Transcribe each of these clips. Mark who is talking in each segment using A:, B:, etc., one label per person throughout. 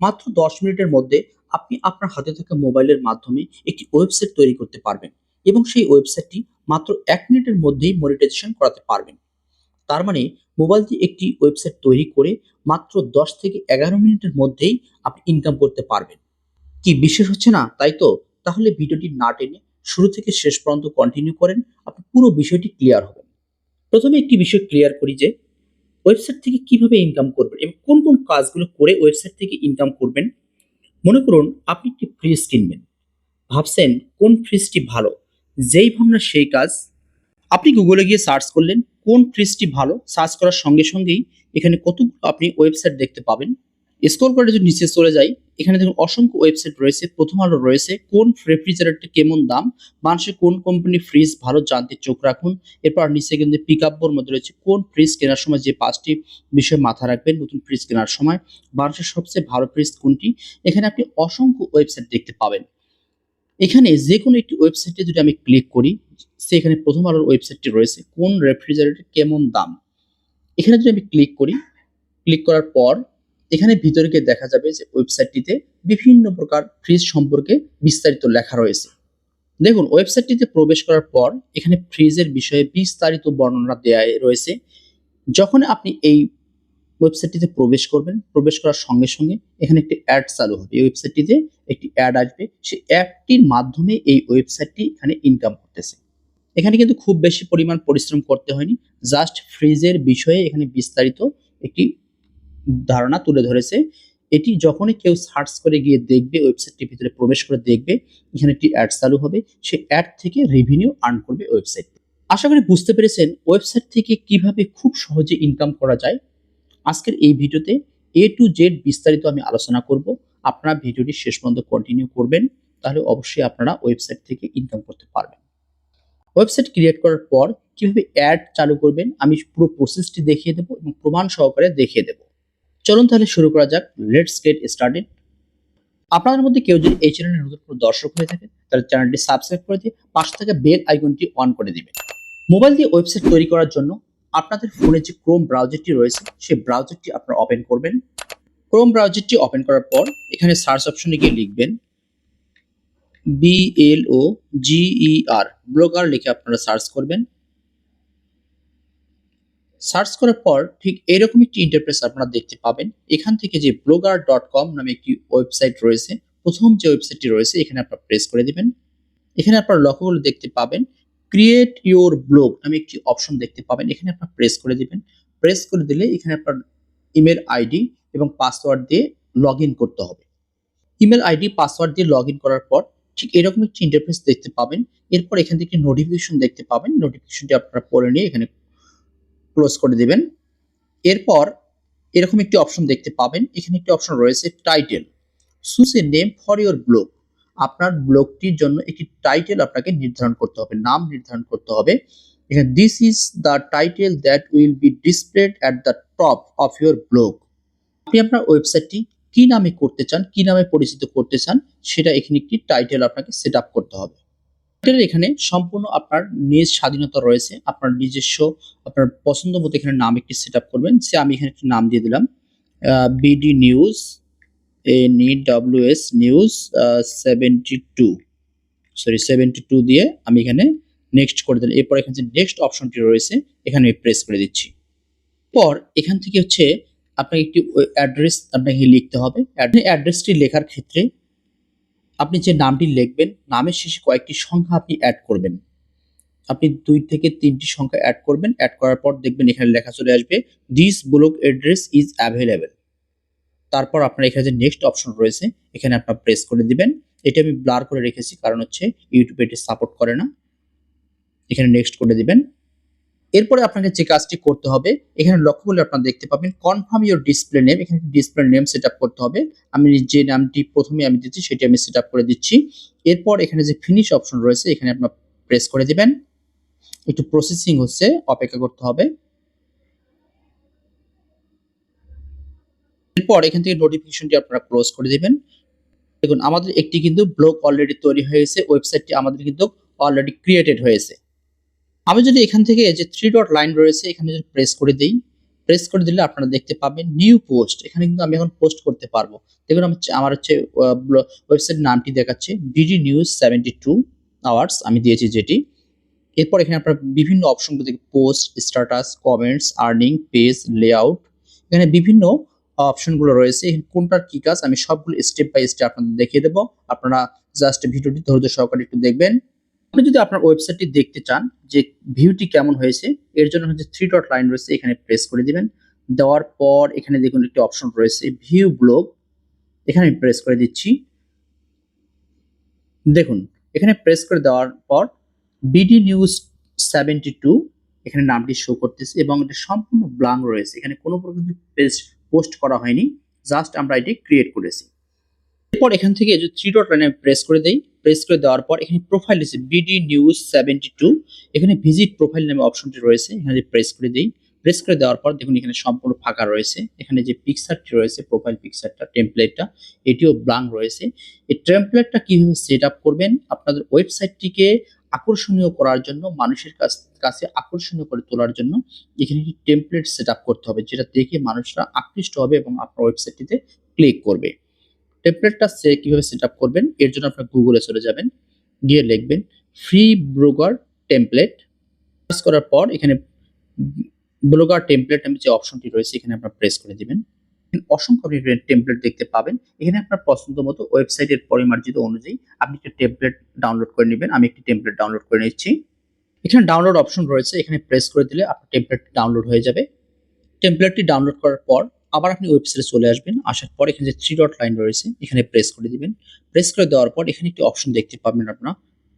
A: মাত্র 10 মিনিটের মধ্যে আপনি আপনার হাতে থাকা মোবাইলের মাধ্যমে একটি ওয়েবসাইট তৈরি করতে পারবেন এবং সেই ওয়েবসাইটটি মাত্র 1 মিনিটের মধ্যেই মনিটাইজেশন করাতে পারবেন। তার মানে মোবাইল দিয়ে একটি ওয়েবসাইট তৈরি করে মাত্র 10 থেকে 11 মিনিটের মধ্যেই আপনি ইনকাম করতে পারবেন। কি বিশ্বাস হচ্ছে না, তাই তো? তাহলে ভিডিওটি না টেনে শুরু থেকে শেষ পর্যন্ত কন্টিনিউ করেন, আপনি পুরো বিষয়টি ক্লিয়ার হবেন। প্রথমে একটি বিষয় ক্লিয়ার করি যে ওয়েবসাইট থেকে কিভাবে ইনকাম করবেন এবং কোন কোন কাজগুলো করে ওয়েবসাইট থেকে ইনকাম করবেন। মনে করুন আপনি একটি ফ্রিজ কিনবেন, ভাবছেন কোন ফ্রিজটি ভালো, যেই ভাবনা সেই কাজ। আপনি গুগলে গিয়ে সার্চ করলেন কোন ফ্রিজটি ভালো, সার্চ করার সঙ্গে সঙ্গেই এখানে কতগুলো আপনি ওয়েবসাইট দেখতে পাবেন। স্ক্রল করে যদি নিচে চলে যাই, এখানে দেখুন অসংখ্য ওয়েবসাইট রয়েছে। প্রথম আলো রয়েছে, কোন রেফ্রিজারেটর কেমন দাম, মানুষের কোন কোম্পানির ফ্রিজ ভালো জানতে চোখ রাখুন। এরপর নিচে কিন্তু পিকআপের মধ্যে রয়েছে কোন ফ্রিজ কেনার সময় যে 5টি বিষয় মাথায় রাখবেন নতুন ফ্রিজ কেনার সময়, মানুষের সবচেয়ে ভালো ফ্রিজ কোনটি। এখানে আপনি অসংখ্য ওয়েবসাইট দেখতে পাবেন। এখানে যেকোনো একটি ওয়েবসাইটে যদি আমি ক্লিক করি, সেখানে প্রথম আলোর ওয়েবসাইটটি রয়েছে কোন রেফ্রিজারেটর কেমন দাম। এখানে যদি আমি ক্লিক করি, ক্লিক করার পর এখানে ভিতরে গিয়ে দেখা যাবে যে ওয়েবসাইটটিতে বিভিন্ন প্রকার ফ্রিজ সম্পর্কে বিস্তারিত লেখা রয়েছে। দেখুন ওয়েবসাইটটিতে প্রবেশ করার পর এখানে ফ্রিজের বিষয়ে বিস্তারিত বর্ণনা দেয়া রয়েছে। যখন আপনি এই ওয়েবসাইটটিতে প্রবেশ করবেন, প্রবেশ করার সঙ্গে সঙ্গে এখানে একটি অ্যাড চালু হবে। এই ওয়েবসাইটটিতে একটি অ্যাড আসবে, সেই অ্যাডটির মাধ্যমে এই ওয়েবসাইটটি এখানে ইনকাম করতেছে। এখানে কিন্তু খুব বেশি পরিমাণ পরিশ্রম করতে হয়নি, জাস্ট ফ্রিজের বিষয়ে এখানে বিস্তারিত একটি ধারণা তুলে ধরেছে। এটি যখনই কেউ সার্চ করে গিয়ে দেখবে, ওয়েবসাইটটির ভিতরে প্রবেশ করে দেখবে, এখানে একটি অ্যাড চালু হবে, সেই অ্যাড থেকে রেভিনিউ আর্ন করবে ওয়েবসাইট। আশা করি বুঝতে পেরেছেন ওয়েবসাইট থেকে কিভাবে খুব সহজে ইনকাম করা যায়। আজকের এই ভিডিওতে এ টু জেড বিস্তারিত আমি আলোচনা করব। আপনারা ভিডিওটি শেষ পর্যন্ত কন্টিনিউ করবেন, তাহলে অবশ্যই আপনারা ওয়েবসাইট থেকে ইনকাম করতে পারবেন। ওয়েবসাইট ক্রিয়েট করার পর কিভাবে অ্যাড চালু করবেন আমি পুরো প্রসেসটি দেখিয়ে দেবো এবং প্রমাণ সহকারে দেখিয়ে দেবো। চলুন তাহলে শুরু করা যাক। Let's get started. আপনাদের মধ্যে কেউ যদি এই চ্যানেলের নতুন কোনো দর্শক হয়ে থাকে, তাহলে চ্যানেলটি সাবস্ক্রাইব করে দিয়ে পাশে থাকা বেল আইকনটি অন করে দিবেন। মোবাইল দিয়ে ওয়েবসাইট তৈরি করার জন্য আপনাদের ফোনে যে ক্রোম ব্রাউজারটি রয়েছে, সেই ব্রাউজারটি আপনারা ওপেন করবেন। ক্রোম ব্রাউজারটি ওপেন করার পর এখানে সার্চ অপশনে গিয়ে লিখবেন BLOGER, ব্লগার লিখে আপনারা সার্চ করবেন। সার্চ করার পর ঠিক এরকম একটি ইন্টারফেস আপনারা দেখতে পাবেন। এখান থেকে যে blogger.com নামে একটি ওয়েবসাইট রয়েছে, প্রথম যে ওয়েবসাইটটি রয়েছে এখানে আপনারা প্রেস করে দিবেন। এখানে আপনারা লক্ষ্য করলে দেখতে পাবেন ক্রিয়েট ইউর ব্লগ নামে একটি অপশন দেখতে পাবেন, এখানে আপনারা প্রেস করে দিবেন। প্রেস করে দিলে এখানে আপনার ইমেল আইডি এবং পাসওয়ার্ড দিয়ে লগ ইন করতে হবে। ইমেল আইডি পাসওয়ার্ড দিয়ে লগ ইন করার পর ঠিক এরকম একটি ইন্টারফেস দেখতে পাবেন। এরপর এখান থেকে নোটিফিকেশন দেখতে পাবেন, নোটিফিকেশনটি আপনারা পড়ে নিয়ে এখানে ক্লোজ করে দিবেন। এরপর এরকম একটি অপশন দেখতে পাবেন, এখানে একটি অপশন রয়েছে title, choose a name for your blog. আপনার ব্লগটির জন্য একটি টাইটেল আপনাকে নির্ধারণ করতে হবে, নাম নির্ধারণ করতে হবে। এখানে this is the title that will be displayed at the top of your blog. আপনি আপনার ওয়েবসাইটটি কি নামে করতে চান, কি নামে পরিচিত করতে চান, সেটা এখানে একটি টাইটেল আপনাকে সেট আপ করতে হবে। টাইটেল এখানে সম্পূর্ণ আপনার নিজ স্বাধীনতা রয়েছে, আপনার নিজস্ব আপনার পছন্দ মতো এখানে নাম একটি সেট আপ করবেন। সে আমি এখানে একটি নাম দিয়ে দিলাম বিডি নিউজ, NEWS নিউজ 72 দিয়ে আমি এখানে নেক্সট করে দিলাম। এরপর এখানে যে নেক্সট অপশনটি রয়েছে এখানে আমি প্রেস করে দিচ্ছি। পর এখান থেকে হচ্ছে আপনাকে একটি অ্যাড্রেস আপনাকে লিখতে হবে। অ্যাড্রেসটি লেখার ক্ষেত্রে আপনি যে নামটি লিখবেন, নামের শেষে কয়েকটি সংখ্যা আপনি অ্যাড করবেন। আপনি 2 থেকে 3টি সংখ্যা অ্যাড করবেন। অ্যাড করার পর দেখবেন এখানে লেখা চলে আসবে this blog address is available. তারপর আপনার এখানে যে নেক্সট অপশন রয়েছে এখানে আপনারা প্রেস করে দিবেন। এটা আমি ব্লার করে রেখেছি কারণ হচ্ছে ইউটিউব এটি সাপোর্ট করে না। এখানে নেক্সট করে দিবেন। এরপরে আপনাকে যে কাজটি করতে হবে, এখানে লক্ষ্য করলে আপনারা দেখতে পাবেন কনফার্ম ইওর ডিসপ্লে নেম, এখানে ডিসপ্লে নেম সেট আপ করতে হবে। আমি যে নামটি প্রথমে আমি দিচ্ছি সেটি আমি সেট আপ করে দিচ্ছি। এরপর এখানে যে ফিনিশ অপশন রয়েছে এখানে আপনারা প্রেস করে দিবেন। একটু প্রসেসিং হচ্ছে, অপেক্ষা করতে হবে। এরপর এখান থেকে নোটিফিকেশনটি আপনারা ক্লোজ করে দিবেন। দেখুন আমাদের একটি কিন্তু ব্লগ অলরেডি তৈরি হয়ে গেছে, ওয়েবসাইটটি আমাদের কিন্তু অলরেডি ক্রিয়েটেড হয়েছে। আমি যদি এখান থেকে যে 3 ডট লাইন রয়েছে এখানে যদি প্রেস করে দেই, প্রেস করে দিলে আপনারা দেখতে পাবেন নিউ পোস্ট। এখানে কিন্তু আমি এখন পোস্ট করতে পারবো। দেখুন আমার হচ্ছে ওয়েবসাইট নামটি দেখাচ্ছে ডিডি নিউজ 72 আওয়ার্স আমি দিয়েছি যেটি। এরপর এখানে আপনারা বিভিন্ন অপশনগুলো থেকে post, status, comments, earning, page, layout, এখানে বিভিন্ন অপশনগুলো রয়েছে। এখানে কোনটার কি কাজ আমি সবগুলো স্টেপ বাই স্টেপ আপনাদের দেখিয়ে দেবো। আপনারা জাস্ট ভিডিওটি ধৈর্য সহকারে একটু দেখবেন। আপনি যদি আপনার ওয়েবসাইটটি দেখতে চান যে ভিউটি কেমন হয়েছে, এর জন্য হচ্ছে 3 ডট লাইন রয়েছে, এখানে প্রেস করে দিবেন। দেওয়ার পর এখানে দেখুন একটি অপশন রয়েছে ভিউ ব্লগ, এখানে আমি প্রেস করে দিচ্ছি। দেখুন এখানে প্রেস করে দেওয়ার পর বিডি নিউজ 72 এখানে নামটি শো করতেছে এবং এটা সম্পূর্ণ ব্ল্যাঙ্ক রয়েছে। এখানে কোনো প্রকার পেজ পোস্ট করা হয়নি, জাস্ট আমরা এটি ক্রিয়েট করেছি। এরপর এখান থেকে যে 3 ডট লাইনে প্রেস করে দেই। প্রেস করে দেওয়ার পর এখানে প্রোফাইল আছে বিডি নিউজ 72, এখানে ভিজিট প্রোফাইল নামে অপশনটি রয়েছে, এখানে যে প্রেস করে দেই। প্রেস করে দেওয়ার পর দেখুন এখানে সম্পূর্ণ ফাঁকা রয়েছে। এখানে যে পিকচারটি রয়েছে প্রোফাইল পিকচারটা, টেমপ্লেটটা, এটিও ব্ল্যাঙ্ক রয়েছে। এই টেমপ্লেটটা কিভাবে সেট আপ করবেন আপনাদের ওয়েবসাইটটিকে আকর্ষণীয় করার জন্য, মানুষের কাছে আকর্ষণীয় করে তোলার জন্য এখানে একটি টেমপ্লেট সেট আপ করতে হবে, যেটা দেখে মানুষরা আকৃষ্ট হবে এবং আপনার ওয়েবসাইটটিতে ক্লিক করবে। টেমপ্লেটটা কিভাবে সেট আপ করবেন এর জন্য আপনার গুগলে চলে যাবেন, গিয়ে লিখবেন ফ্রি ব্লগার টেমপ্লেট। সার্চ করার পর এখানে ব্লগার টেমপ্লেট নামে যে অপশনটি রয়েছে এখানে আপনার প্রেস করে দিবেন। অসংখ্য আপনি টেমপ্লেট দেখতে পাবেন। এখানে আপনার পছন্দ মতো ওয়েবসাইটের পরিমার্জিত অনুযায়ী আপনি একটা টেমপ্লেট ডাউনলোড করে নেবেন। আমি একটি টেমপ্লেট ডাউনলোড করে নিচ্ছি। এখানে ডাউনলোড অপশন রয়েছে, এখানে প্রেস করে দিলে আপনার টেমপ্লেট ডাউনলোড হয়ে যাবে। টেমপ্লেটটি ডাউনলোড করার পর আবার আপনি ওয়েবসাইটে চলে আসবেন। আসার পর এখানে যে 3 ডট লাইন রয়েছে এখানে প্রেস করে দিবেন। প্রেস করে দেওয়ার পর এখানে একটি অপশন দেখতে পাবেন আপনারা,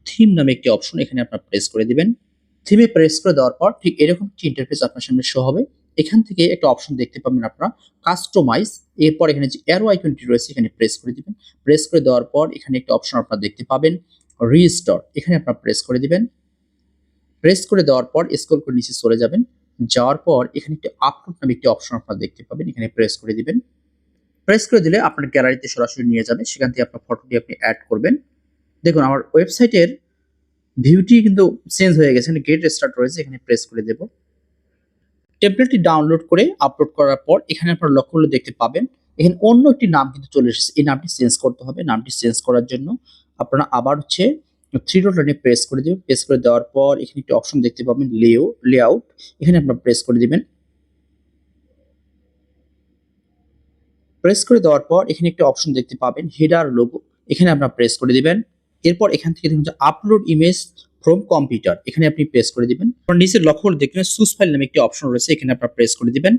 A: থিম নামে একটি অপশন, এখানে আপনারা প্রেস করে দিবেন। থিমে প্রেস করে দেওয়ার পর ঠিক এরকম একটি ইন্টারফেস আপনার সামনে শো হবে। এখান থেকে একটা অপশন দেখতে পাবেন আপনারা কাস্টমাইজ। এরপর এখানে যে অ্যারো আইকনটি রয়েছে এখানে প্রেস করে দিবেন। প্রেস করে দেওয়ার পর এখানে একটা অপশন আপনারা দেখতে পাবেন রিস্টোর, এখানে আপনারা প্রেস করে দিবেন। প্রেস করে দেওয়ার পর স্ক্রল করে নিচে চলে যাবেন। যাওয়ার পর এখানে একটি আপলোড নামে একটি অপশন আপনারা দেখতে পাবেন, এখানে প্রেস করে দিবেন। প্রেস করে দিলে আপনার গ্যালারিতে সরাসরি নিয়ে যাবে, সেখান থেকে আপনার ফটোটি আপনি অ্যাড করবেন। দেখুন আমার ওয়েবসাইটের ভিউটি কিন্তু চেঞ্জ হয়ে গেছে, গেট স্টার্ট রয়েছে, এখানে প্রেস করে দেব। টেমপ্লেটটি ডাউনলোড করে আপলোড করার পর এখানে আপনারা লক্ষ্য করলে দেখতে পাবেন এখানে অন্য একটি নাম কিন্তু চলে এসেছে। এই নামটি চেঞ্জ করতে হবে। নামটি চেঞ্জ করার জন্য আপনারা আবার হচ্ছে 3 ডট লাইনে প্রেস করে দিবেন। প্রেস করে দেওয়ার পর এখানে একটি অপশন দেখতে পাবেন লেআউট, এখানে আপনারা প্রেস করে দিবেন। প্রেস করে দেওয়ার পর এখানে একটি অপশন দেখতে পাবেন হেডার লোগো, এখানে আপনারা প্রেস করে দিবেন। এরপর এখান থেকে দেখুন যে আপলোড ইমেজ ফ্রম কম্পিউটার, এখানে আপনি প্রেস করে দিবেন। নিচে লক্ষ্য করে দেখবেন চুজ ফাইল নামে একটি অপশন রয়েছে, এখানে আপনারা প্রেস করে দিবেন।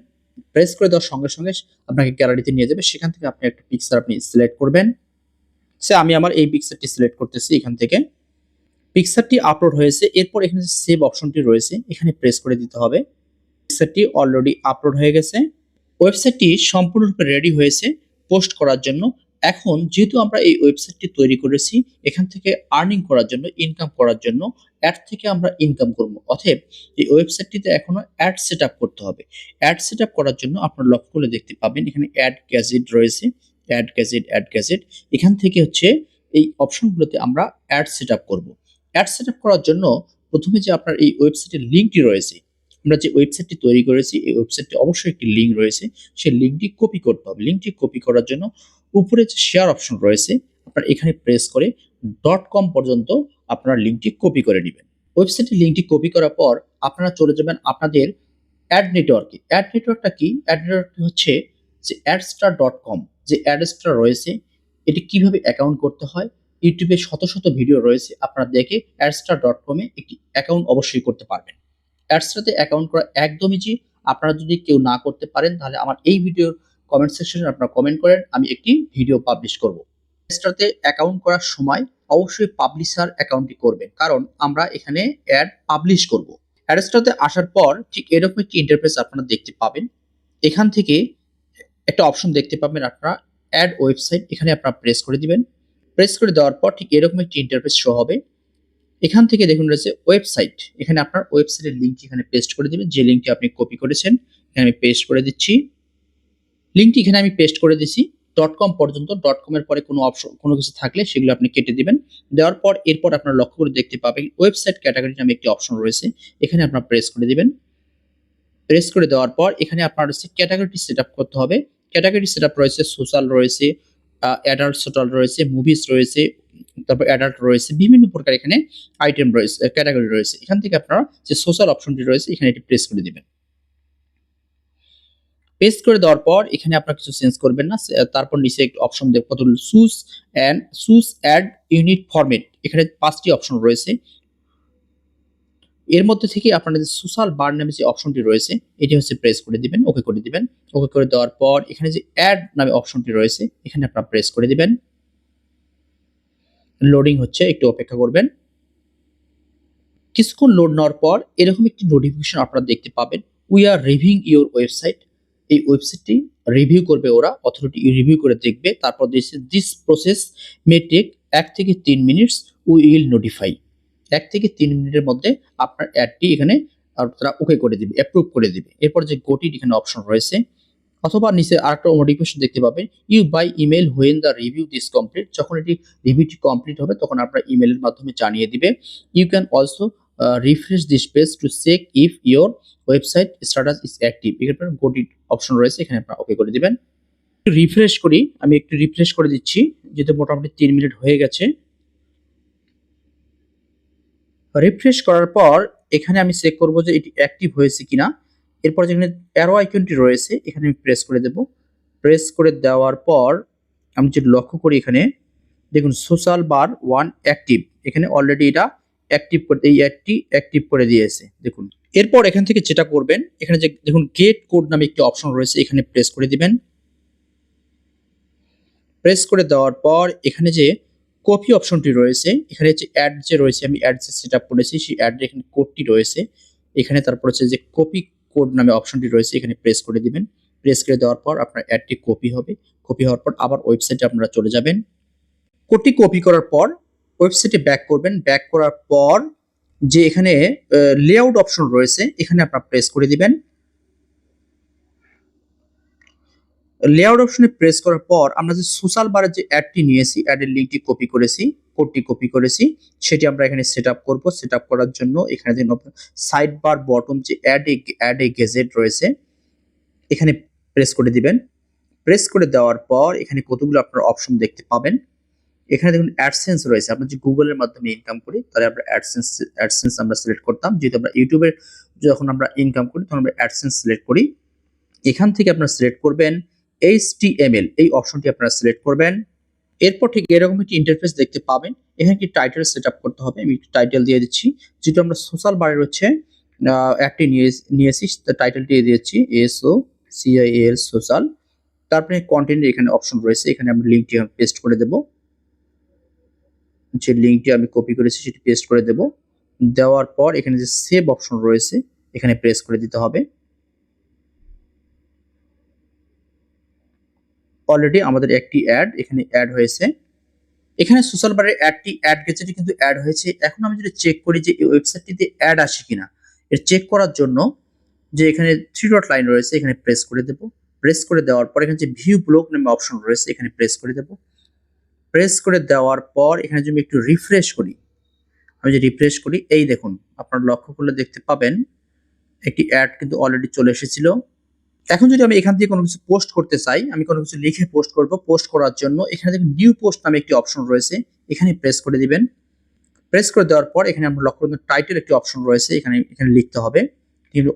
A: প্রেস করে দেওয়ার সঙ্গে সঙ্গে আপনাকে গ্যালারিতে নিয়ে যাবে, সেখান থেকে আপনি একটা পিকচার আপনি সিলেক্ট করবেন। আমি আমার এই পিকচারটি সিলেক্ট করতেছি। এখান থেকে পিকচারটি আপলোড হয়েছে। এরপর এখানে যে সেভ অপশনটি রয়েছে এখানে প্রেস করে দিতে হবে। পিকচারটি অলরেডি আপলোড হয়ে গেছে। ওয়েবসাইটটি সম্পূর্ণরূপে রেডি হয়েছে পোস্ট করার জন্য। এখন যেহেতু আমরা এই ওয়েবসাইটটি তৈরি করেছি, এখান থেকে আর্নিং করার জন্য, ইনকাম করার জন্য, অ্যাড থেকে আমরা ইনকাম করব। অতএব এই ওয়েবসাইটটিতে এখনো অ্যাড সেট আপ করতে হবে। অ্যাড সেট আপ করার জন্য আপনার লক্ষ্য করে দেখতে পাবেন এখানে অ্যাড গ্যাজেট রয়েছে, অ্যাড গ্যাজেট। এখান থেকে হচ্ছে এই অপশনগুলোতে আমরা অ্যাড সেট আপ করব। অ্যাড সেট আপ করার জন্য প্রথমে যে আপনার এই ওয়েবসাইটের লিঙ্কটি রয়েছে, আমরা যে ওয়েবসাইটটি তৈরি করেছি এই ওয়েবসাইটে অবশ্যই একটি লিঙ্ক রয়েছে, সেই লিঙ্কটি কপি করতে হবে। লিঙ্কটি কপি করার জন্য উপরে যে শেয়ার অপশন রয়েছে আপনার এখানে প্রেস করে .com পর্যন্ত আপনার লিঙ্কটি কপি করে নেবেন। ওয়েবসাইটের লিঙ্কটি কপি করার পর আপনারা চলে যাবেন আপনাদের অ্যাড নেটওয়ার্কে। অ্যাড নেটওয়ার্কটা কি? অ্যাড নেটওয়ার্কটি হচ্ছে যে অ্যাডস্টার.com, যে অ্যাডস্টার রয়েছে এটি কিভাবে অ্যাকাউন্ট করতে হয়, ইউটিউবে শত শত ভিডিও রয়েছে, আপনারা দেখে অ্যাডস্টার.com এ একটি অ্যাকাউন্ট অবশ্যই করতে পারবেন। অ্যাডস্টারতে অ্যাকাউন্ট করা একদমই ইজি। আপনারা যদি কেউ না করতে পারেন তাহলে আমার এই ভিডিওর কমেন্ট সেকশনে আপনারা কমেন্ট করেন, আমি একটি ভিডিও পাবলিশ করব। অ্যাডস্টারতে অ্যাকাউন্ট করার সময় অবশ্যই পাবলিশার অ্যাকাউন্টটি করবেন, কারণ আমরা এখানে অ্যাড পাবলিশ করব। অ্যাডস্টারতে আসার পর ঠিক এরকম একটি ইন্টারফেস আপনারা দেখতে পাবেন। এখান থেকে একটা অপশন দেখতে পাবেন আপনারা অ্যাড ওয়েবসাইট, এখানে আপনারা প্রেস করে দিবেন। প্রেস করে দেওয়ার পর ঠিক এরকম একটি ইন্টারফেস শো হবে। এখান থেকে দেখুন রয়েছে ওয়েবসাইট, এখানে আপনার ওয়েবসাইটের লিঙ্কটি এখানে পেস্ট করে দিবেন। যে লিঙ্কটি আপনি কপি করেছেন এখানে আমি পেস্ট করে দিচ্ছি। লিঙ্কটি এখানে আমি পেস্ট করে দিচ্ছি .com পর্যন্ত। .com এর পরে কোনো অপশন কোনো কিছু থাকলে সেগুলো আপনি কেটে দিবেন। দেওয়ার পর এরপর আপনারা লক্ষ্য করে দেখতে পাবেন ওয়েবসাইট ক্যাটাগরি নামে একটি অপশন রয়েছে, এখানে আপনারা প্রেস করে দিবেন। প্রেস করে দেওয়ার পর এখানে আপনার হচ্ছে ক্যাটাগরিটি সেটআপ করতে হবে। ক্যাটাগরি সেটআপ রয়েছে, সোশ্যাল রয়েছে, অ্যাডাল্ট সোশ্যাল রয়েছে, মুভিজ রয়েছে, তারপর অ্যাডাল্ট রয়েছে, বিভিন্ন প্রকার এখানে আইটেম রয়েছে, ক্যাটাগরি রয়েছে। এখান থেকে আপনারা যে সোশ্যাল অপশনটি রয়েছে এখানে এটি প্রেস করে দিবেন। পেস্ট করে দেওয়ার পর এখানে আপনারা কিছু চেঞ্জ করবেন না। তারপর নিচে একটি অপশন দেখব, কতগুলো চুজ অ্যাড ইউনিট ফরম্যাট। এখানে 5টি অপশন রয়েছে। এর মধ্যে থেকে আপনারা যে সোশ্যাল বার নামে যে অপশনটি রয়েছে এটি হচ্ছে প্রেস করে দিবেন, ওকে করে দিবেন। ওকে করে দেওয়ার পর এখানে যে অ্যাড নামে অপশনটি রয়েছে এখানে আপনারা প্রেস করে দিবেন। লোডিং হচ্ছে, একটু অপেক্ষা করবেন। কিছুক্ষণ লোড নেওয়ার পর এরকম একটি নোটিফিকেশন আপনারা দেখতে পাবেন, we are reviewing your website. এই ওয়েবসাইটটি রিভিউ করবে ওরা, অথরিটি রিভিউ করে দেখবে। তারপর দিয়েছে দিস প্রসেস মে টেক 1 থেকে 3 মিনিটস, উই উইল নোটিফাই। 1 থেকে 3 মিনিটের মধ্যে আপনার অ্যাডটি এখানে তারা ওকে করে দিবে, অ্যাপ্রুভ করে দিবে। এরপর যে গটির এখানে অপশন রয়েছে, অথবা নিচে আরেকটা নোটিফিকেশন দেখতে পাবেন, you by email when the review this complete. যখন এটি রিভিউটি কমপ্লিট হবে তখন আপনার ইমেলের মাধ্যমে জানিয়ে দিবে। You can also refresh this page to check if your website status is active. এখানে গটির অপশন রয়েছে, এখানে আপনারা ওকে করে দিবেন। রিফ্রেশ করি, আমি একটু রিফ্রেশ করে দিচ্ছি, যেহেতু মোটামুটি 3 মিনিট হয়ে গেছে। রিফ্রেশ করার পর এখানে আমি চেক করব যে এটি অ্যাক্টিভ হয়েছে কিনা। এরপর যেখানে অ্যারো আইকনটি রয়েছে এখানে আমি প্রেস করে দেব। প্রেস করে দেওয়ার পর আমি যদি লক্ষ্য করি, এখানে দেখুন সোশ্যাল বার 1 অ্যাক্টিভ, এখানে অলরেডি এটা অ্যাক্টিভ করে, এই অ্যাডটি অ্যাক্টিভ করে দিয়েছে দেখুন। এরপর এখান থেকে যেটা করবেন, এখানে যে দেখুন গেট কোড নামে একটি অপশন রয়েছে এখানে প্রেস করে দিবেন। প্রেস করে দেওয়ার পর এখানে যে কপি অপশনটি রয়েছে, এখানে যে অ্যাড যে রয়েছে, আমি অ্যাড যে সেটআপ করেছি সেই অ্যাডের এখানে কোডটি রয়েছে এখানে। তারপর হচ্ছে যে কপি কোড নামে অপশনটি রয়েছে এখানে প্রেস করে দিবেন। প্রেস করে দেওয়ার পর আপনার অ্যাডটি কপি হবে। কপি হওয়ার পর আবার ওয়েবসাইটে আপনারা চলে যাবেন। কোডটি কপি করার পর ওয়েবসাইটে ব্যাক করবেন। ব্যাক করার পর যে এখানে লেআউট অপশন রয়েছে এখানে আপনারা প্রেস করে দিবেন। লেআউট অপশনে প্রেস করার পর আমরা যে সোশ্যাল বারের যে অ্যাডটি নিয়েছি, অ্যাডের লিঙ্কটি কপি করেছি, কোডটি কপি করেছি, সেটি আমরা এখানে সেটআপ করব। সেটআপ করার জন্য এখানে যে সাইড বার বটম যে অ্যাড এ গেজেট রয়েছে এখানে প্রেস করে দিবেন। প্রেস করে দেওয়ার পর এখানে কতগুলো আপনারা অপশন দেখতে পাবেন। এখানে দেখুন অ্যাডসেন্স রয়েছে। আমরা যে গুগলের মাধ্যমে ইনকাম করি তাহলে আমরা অ্যাডসেন্স আমরা সিলেক্ট করতাম। যেহেতু আমরা ইউটিউবের যখন আমরা ইনকাম করি তখন আমরা অ্যাডসেন্স সিলেক্ট করি। এখান থেকে আপনারা সিলেক্ট করবেন HTML, এই অপশনটি আপনারা সিলেক্ট করবেন। এরপর ঠিক এরকম একটি ইন্টারফেস দেখতে পাবেন। এখানে কি টাইটেল সেটআপ করতে হবে, আমি টাইটেল দিয়ে দিচ্ছি। যেহেতু আমরা সোশ্যাল বারের হচ্ছে অ্যাডটি নিয়েছি, টাইটেলটি দিয়ে দিয়েছি SOCIAL সোশ্যাল। তারপরে কন্টেন্ট এখানে অপশন রয়েছে, এখানে আমরা লিঙ্কটি পেস্ট করে দেব। যে লিঙ্কটি আমি কপি করেছি সেটি পেস্ট করে দেব। দেওয়ার পর এখানে যে সেভ অপশন রয়েছে এখানে প্রেস করে দিতে হবে। অলরেডি আমাদের একটি অ্যাড এখানে অ্যাড হয়েছে। এখানে সোশ্যাল বারের অ্যাড গেজেটে কিন্তু অ্যাড হয়েছে। এখন আমি যদি চেক করি যে এই ওয়েবসাইটটিতে অ্যাড আসে কিনা, এর চেক করার জন্য যে এখানে 3 ডট লাইন রয়েছে এখানে প্রেস করে দেব। প্রেস করে দেওয়ার পর এখানে যে ভিউ ব্লগ নামে অপশন রয়েছে এখানে প্রেস করে দেব। প্রেস করে দেওয়ার পর এখানে যদি একটু রিফ্রেশ করি, আমি যে রিফ্রেশ করি, এই দেখুন আপনারা লক্ষ্য করলে দেখতে পাবেন একটি অ্যাড কিন্তু অলরেডি চলে এসেছিল। এখন যদি আমি এখান থেকে কোনো কিছু পোস্ট করতে চাই, আমি কোনো কিছু লিখে পোস্ট করব। পোস্ট করার জন্য এখানে দেখুন নিউ পোস্ট নামে একটি অপশন রয়েছে এখানে প্রেস করে দিবেন। প্রেস করে দেওয়ার পর এখানে আমরা লক্ষ্য করুন টাইটেল একটি অপশন রয়েছে এখানে লিখতে হবে কিন্তু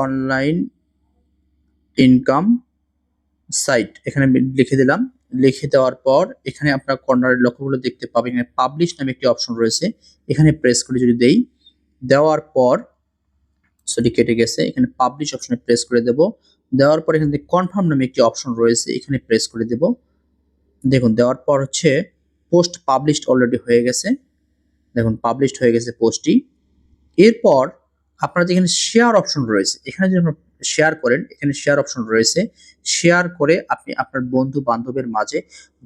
A: অনলাইন ইনকাম সাইট, এখানে আমি লিখে দিলাম। লিখে দেওয়ার পর এখানে আপনার কর্নারের লক্ষ্যগুলো দেখতে পাবেন, এখানে পাবলিশ নামে একটি অপশন রয়েছে এখানে প্রেস করে যদি দেই, দেওয়ার পর সরি কেটে গেছে, এখানে পাবলিশ অপশনে প্রেস করে দেব। দেওয়ার পর এখানে কনফার্ম নামে একটি অপশন রয়েছে এখানে প্রেস করে দেব। দেখুন দেওয়ার পর হচ্ছে পোস্ট পাবলিশড অলরেডি হয়ে গেছে। দেখুন পাবলিশড হয়ে গেছে পোস্টটি। এরপর আপনার যেখানে শেয়ার অপশন রয়েছে এখানে যদি আপনারা শেয়ার করেন, এখানে শেয়ার অপশন রয়েছে। শেয়ার করে আপনি আপনার বন্ধু বান্ধবের মাঝে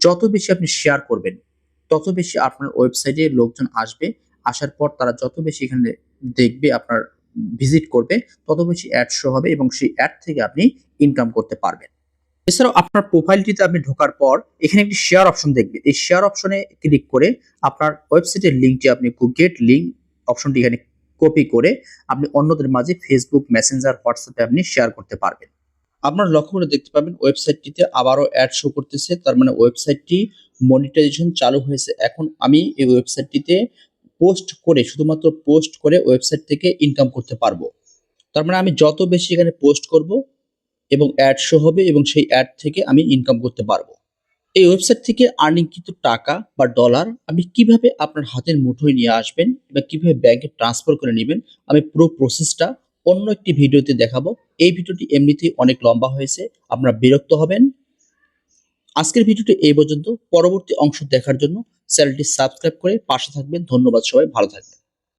A: যত বেশি আপনি শেয়ার করবেন তত বেশি আপনার ওয়েবসাইটে লোকজন আসবে। আসার পর তারা যত বেশি এখানে দেখবে, আপনার ভিজিট করবে, তত বেশি অ্যাড শো হবে এবং সেই অ্যাড থেকে আপনি ইনকাম করতে পারবেন। এছাড়াও আপনার প্রোফাইলটিতে আপনি ঢোকার পর এখানে একটি শেয়ার অপশন দেখবে। এই শেয়ার অপশনে ক্লিক করে আপনার ওয়েবসাইটের লিঙ্কটি আপনি গেট লিঙ্ক অপশনটি এখানে কপি করে আপনি অন্যদের মাঝে ফেসবুক, মেসেঞ্জার, হোয়াটসঅ্যাপে আপনি শেয়ার করতে পারবেন। আপনারা লক্ষ্য করে দেখতে পাবেন ওয়েবসাইটটিতে আবারও অ্যাড শো করতেছে। তার মানে ওয়েবসাইটটি মনিটাইজেশন চালু হয়েছে। এখন আমি এই ওয়েবসাইটটিতে পোস্ট করে, শুধুমাত্র পোস্ট করে ওয়েবসাইট থেকে ইনকাম করতে পারবো। তার মানে আমি যত বেশি এখানে পোস্ট করব এবং অ্যাড শো হবে এবং সেই অ্যাড থেকে আমি ইনকাম করতে পারবো। এই ওয়েবসাইট থেকে আর্নিং কিন্তু টাকা বা ডলার আপনি কিভাবে আপনার হাতের মুঠোয় নিয়ে আসবেন বা কিভাবে ব্যাংকে ট্রান্সফার করে নেবেন, আমি পুরো প্রসেসটা অন্য একটি ভিডিওতে দেখাবো। এই ভিডিওটি এমনিতেই অনেক লম্বা হয়েছে, আপনারা বিরক্ত হবেন। আজকের ভিডিওটি এই পর্যন্ত। পরবর্তী অংশ দেখার জন্য চ্যানেলটি সাবস্ক্রাইব করে পাশে থাকবেন। ধন্যবাদ, সবাই ভালো থাকবেন।